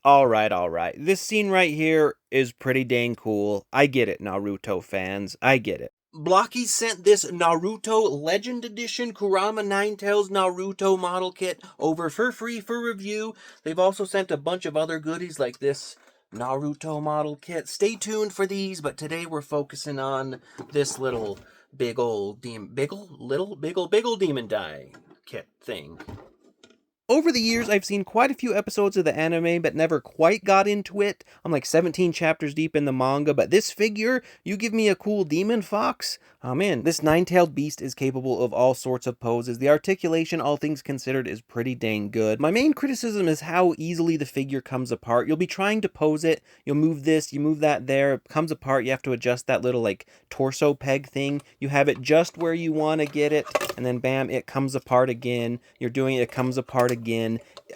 Alright. This scene right here is pretty dang cool. I get it, Naruto fans. I get it. Blokees sent this Naruto Legend Edition Kurama 9 Tails Naruto model kit over for free for review. They've also sent a bunch of other goodies like this Naruto model kit. Stay tuned for these, but today we're focusing on this little big ol' demon die kit thing. Over the years, I've seen quite a few episodes of the anime, but never quite got into it. I'm like 17 chapters deep in the manga, but this figure, you give me a cool demon fox? Oh man, this nine-tailed beast is capable of all sorts of poses. The articulation, all things considered, is pretty dang good. My main criticism is how easily the figure comes apart. You'll be trying to pose it, you'll move this, you move that there, it comes apart, you have to adjust that little like torso peg thing. You have it just where you want to get it, and then bam, it comes apart again. You're doing it, it comes apart again.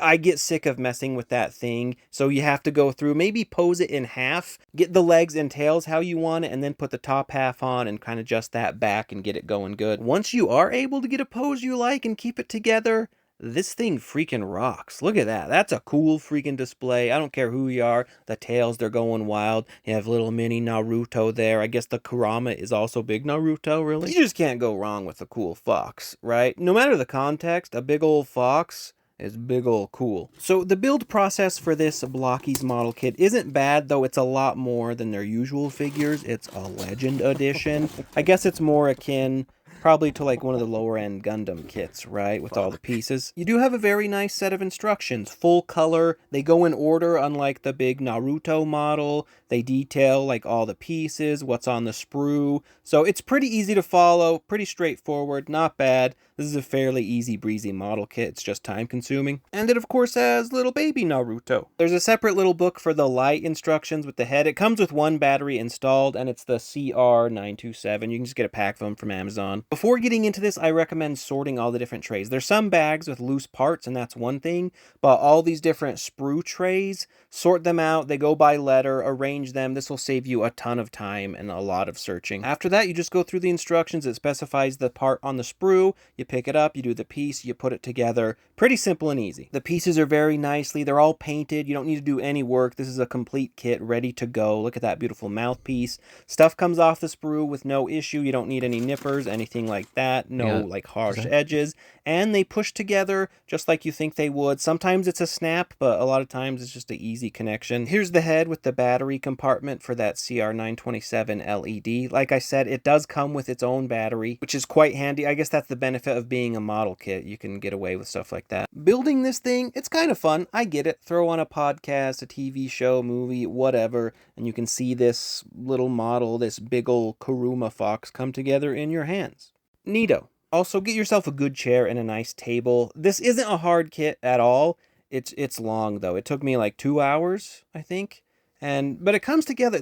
I get sick of messing with that thing, so you have to go through, maybe pose it in half, get the legs and tails how you want it, and then put the top half on and kind of adjust that back and get it going good. Once you are able to get a pose you like and keep it together, this thing freaking rocks. Look at that. That's a cool freaking display. I don't care who you are. The tails, they're going wild. You have little mini Naruto there. I guess the Kurama is also big Naruto, really. You just can't go wrong with a cool fox, right? No matter the context, a big old fox is big ol' cool. So the build process for this Blokees model kit isn't bad, though it's a lot more than their usual figures. It's a Legend Edition. I guess it's more akin probably to like one of the lower end Gundam kits, right? With all the pieces. You do have a very nice set of instructions. Full color. They go in order, unlike the big Naruto model. They detail like all the pieces, what's on the sprue. So it's pretty easy to follow, pretty straightforward, not bad. This is a fairly easy breezy model kit, it's just time consuming. And it of course has little baby Naruto. There's a separate little book for the light instructions with the head. It comes with one battery installed and it's the CR927. You can just get a pack of them from Amazon. Before getting into this, I recommend sorting all the different trays. There's some bags with loose parts and that's one thing, but all these different sprue trays, sort them out, they go by letter, arrange them. This will save you a ton of time and a lot of searching. After that, you just go through the instructions. It specifies the part on the sprue. You pick it up, you do the piece, you put it together. Pretty simple and easy. The pieces are very nicely, they're all painted. You don't need to do any work. This is a complete kit ready to go. Look at that beautiful mouthpiece. Stuff comes off the sprue with no issue. You don't need any nippers, anything like that. No like harsh edges. And they push together just like you think they would. Sometimes it's a snap, but a lot of times it's just an easy connection. Here's the head with the battery compartment for that CR927 LED. Like I said, it does come with its own battery, which is quite handy. I guess that's the benefit of being a model kit. You can get away with stuff like that. Building this thing, it's kind of fun. I get it. Throw on a podcast, a TV show, movie, whatever, and you can see this little model, this big old Kurama fox come together in your hands. Neato. Also, get yourself a good chair and a nice table. This isn't a hard kit at all. It's long though. It took me like 2 hours, I think. But it comes together.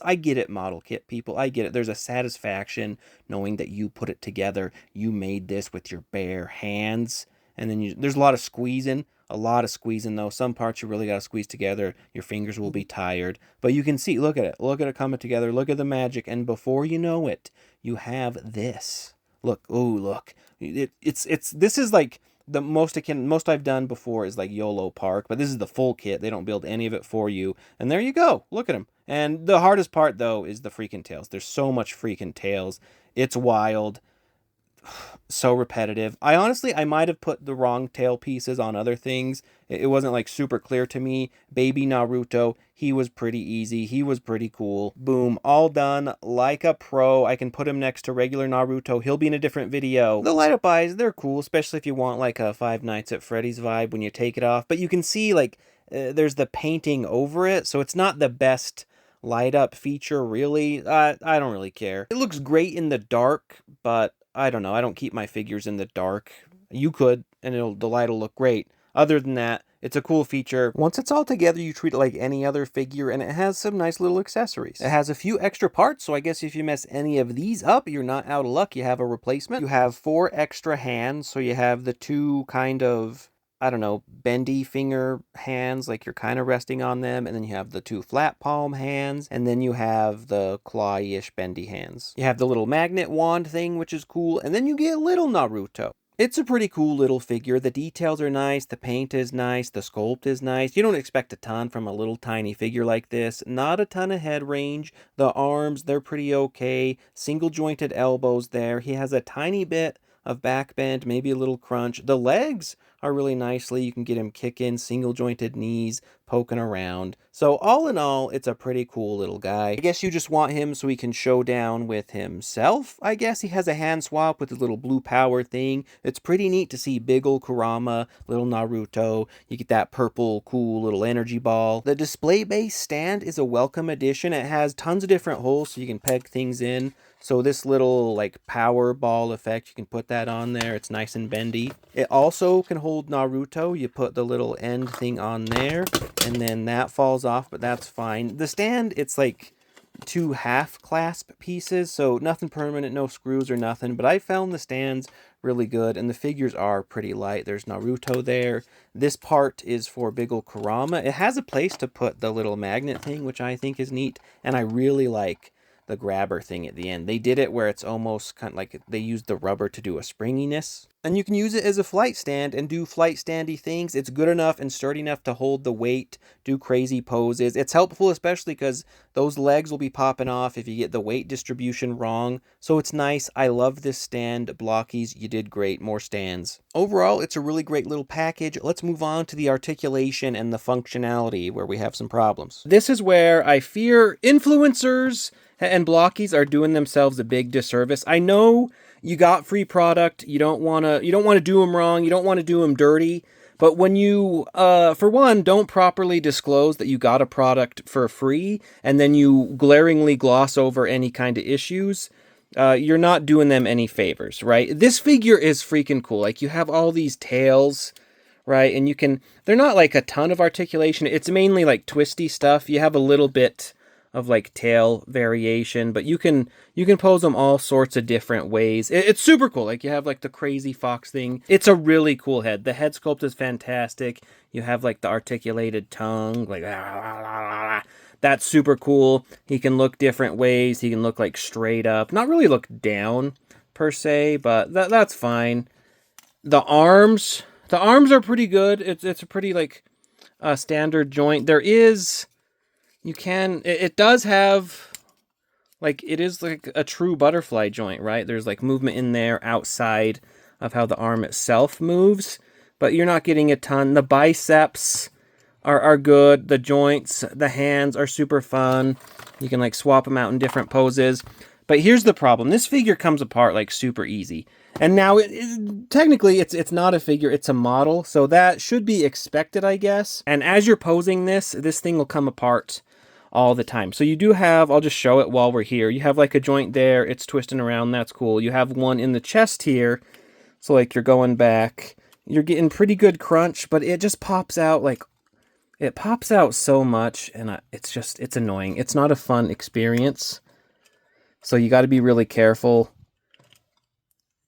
I get it, model kit people. I get it. There's a satisfaction knowing that you put it together. You made this with your bare hands. And then there's a lot of squeezing. A lot of squeezing though. Some parts you really got to squeeze together. Your fingers will be tired. But you can see, look at it. Look at it coming together. Look at the magic. And before you know it, you have this. Look, oh look. This is like the most I've done before is like YOLO Park, but this is the full kit. They don't build any of it for you. And there you go. Look at them. And the hardest part though is the freaking tails. There's so much freaking tails. It's wild. So repetitive. I might have put the wrong tail pieces on other things. It wasn't like super clear to me. Baby Naruto, he was pretty easy. He was pretty cool. Boom, all done like a pro. I can put him next to regular Naruto. He'll be in a different video. The light up eyes, they're cool, especially if you want like a Five Nights at Freddy's vibe when you take it off. But you can see like there's the painting over it, so it's not the best light up feature really. I don't really care. It looks great in the dark, but I don't know. I don't keep my figures in the dark. You could, and the light will look great. Other than that, it's a cool feature. Once it's all together, you treat it like any other figure, and it has some nice little accessories. It has a few extra parts, so I guess if you mess any of these up, you're not out of luck. You have a replacement. You have 4 extra hands, so you have the 2 kind of, I don't know, bendy finger hands, like you're kind of resting on them, and then you have the 2 flat palm hands, and then you have the claw-ish bendy hands. You have the little magnet wand thing, which is cool, and then you get little Naruto. It's a pretty cool little figure. The details are nice, the paint is nice, the sculpt is nice. You don't expect a ton from a little tiny figure like this. Not a ton of head range. The arms, they're pretty okay. Single jointed elbows there. He has a tiny bit of back bend, maybe a little crunch. The legs are really nicely. You can get him kicking, single jointed knees, poking around. So all in all, it's a pretty cool little guy. I guess you just want him so he can show down with himself. I guess he has a hand swap with his little blue power thing. It's pretty neat to see big ol' Kurama, little Naruto. You get that purple cool little energy ball. The display base stand is a welcome addition. It has tons of different holes so you can peg things in. So this little like power ball effect, you can put that on there. It's nice and bendy. It also can hold Naruto. You put the little end thing on there and then that falls off, but that's fine. The stand, it's like 2 half clasp pieces, so nothing permanent, no screws or nothing, but I found the stands really good and the figures are pretty light. There's Naruto there. This part is for big ol' Kurama. It has a place to put the little magnet thing, which I think is neat, and I really like the grabber thing at the end. They did it where it's almost kind of like they used the rubber to do a springiness. And you can use it as a flight stand and do flight standy things. It's good enough and sturdy enough to hold the weight, do crazy poses. It's helpful especially because those legs will be popping off if you get the weight distribution wrong. So it's nice. I love this stand. Blokees, you did great. More stands. Overall, it's a really great little package. Let's move on to the articulation and the functionality where we have some problems. This is where I fear influencers and Blokees are doing themselves a big disservice. I know you got free product. You don't want to do them wrong. You don't want to do them dirty. But when you, for one, don't properly disclose that you got a product for free, and then you glaringly gloss over any kind of issues, you're not doing them any favors, right? This figure is freaking cool. Like, you have all these tails, right? And they're not like a ton of articulation. It's mainly like twisty stuff. You have a little bit of like tail variation, but you can pose them all sorts of different ways. It's super cool. Like, you have like the crazy fox thing. It's a really cool head. The head sculpt is fantastic. You have like the articulated tongue, like that's super cool. He can look different ways. He can look like straight up, not really look down per se, but that's fine. The arms are pretty good. It's a pretty like standard joint. It does have, like, it is like a true butterfly joint, right? There's like movement in there outside of how the arm itself moves, but you're not getting a ton. The biceps are good. The joints, the hands are super fun. You can like swap them out in different poses. But here's the problem. This figure comes apart like super easy. And now technically it's not a figure, it's a model. So that should be expected, I guess. And as you're posing this thing will come apart all the time. So you do have, I'll just show it while we're here. You have like a joint there. It's twisting around. That's cool. You have one in the chest here. So like you're going back, you're getting pretty good crunch, but it just pops out like, it pops out so much and it's annoying. It's not a fun experience. So you got to be really careful.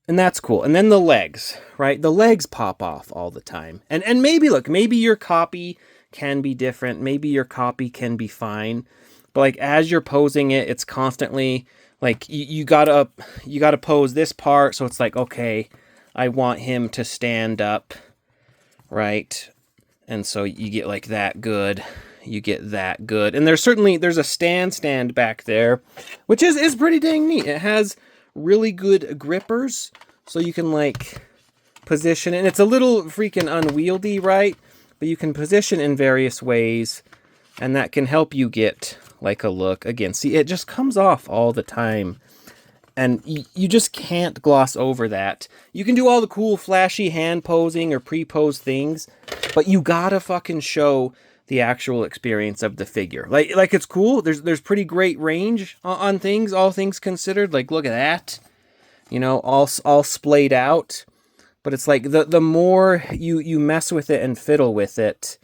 And that's cool. And then the legs, right? The legs pop off all the time. And maybe, look, maybe your copy can be different. Maybe your copy can be fine. But like as you're posing it, it's constantly like you gotta pose this part. So it's like, okay, I want him to stand up, right? And so you get like that good. You get that good. And there's a stand back there, which is pretty dang neat. It has really good grippers, so you can like position it. And it's a little freaking unwieldy, right? But you can position in various ways, and that can help you get like a look. Again, see, it just comes off all the time, and you just can't gloss over that. You can do all the cool flashy hand posing or pre-pose things, but you gotta fucking show the actual experience of the figure. Like it's cool. There's pretty great range on things, all things considered. Like, look at that, you know, all splayed out. But it's like the more you mess with it and fiddle with it,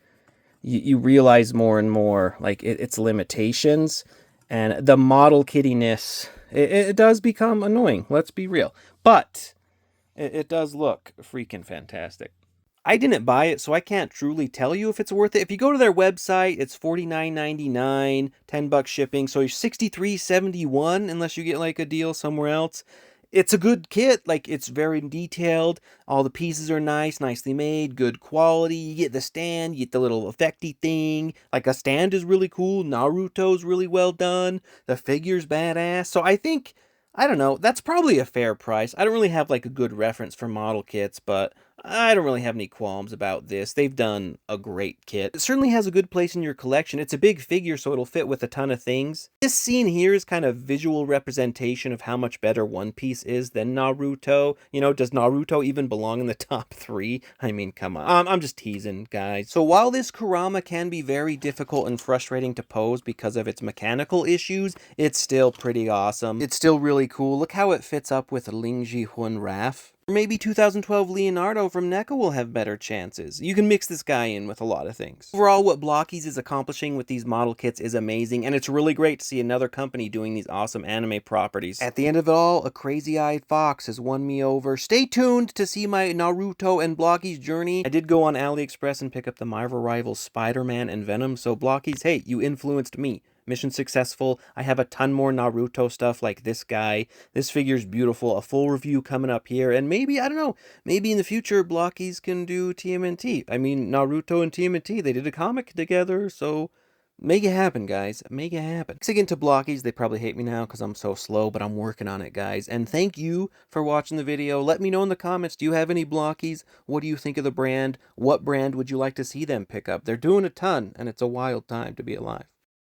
you realize more and more like its limitations, and the model kittiness. It does become annoying. Let's be real, but it does look freaking fantastic. I didn't buy it, so I can't truly tell you if it's worth it. If you go to their website, it's $49.99, $10 shipping, so you're $63.71 unless you get like a deal somewhere else. It's a good kit. Like, it's very detailed. All the pieces are nice, nicely made, good quality. You get the stand, you get the little effecty thing. Like, a stand is really cool. Naruto's really well done. The figure's badass. So I think, I don't know, that's probably a fair price. I don't really have like a good reference for model kits, but I don't really have any qualms about this. They've done a great kit. It certainly has a good place in your collection. It's a big figure, so it'll fit with a ton of things. This scene here is kind of visual representation of how much better One Piece is than Naruto. You know, does Naruto even belong in the top 3? I mean, come on. I'm just teasing, guys. So while this Kurama can be very difficult and frustrating to pose because of its mechanical issues, it's still pretty awesome. It's still really cool. Look how it fits up with Lingjihun Raph. Or maybe 2012 Leonardo from NECA will have better chances. You can mix this guy in with a lot of things. Overall, what Blokees is accomplishing with these model kits is amazing, and it's really great to see another company doing these awesome anime properties. At the end of it all, a crazy-eyed fox has won me over. Stay tuned to see my Naruto and Blokees journey. I did go on AliExpress and pick up the Marvel Rivals Spider-Man and Venom, so Blokees, hey, you influenced me. Mission successful. I have a ton more Naruto stuff like this guy. This figure's beautiful. A full review coming up here. And maybe, I don't know, maybe in the future Blokees can do TMNT. I mean, Naruto and TMNT, they did a comic together, so make it happen, guys. Make it happen. Thanks again to Blokees. They probably hate me now because I'm so slow, but I'm working on it, guys. And thank you for watching the video. Let me know in the comments, do you have any Blokees? What do you think of the brand? What brand would you like to see them pick up? They're doing a ton, and it's a wild time to be alive.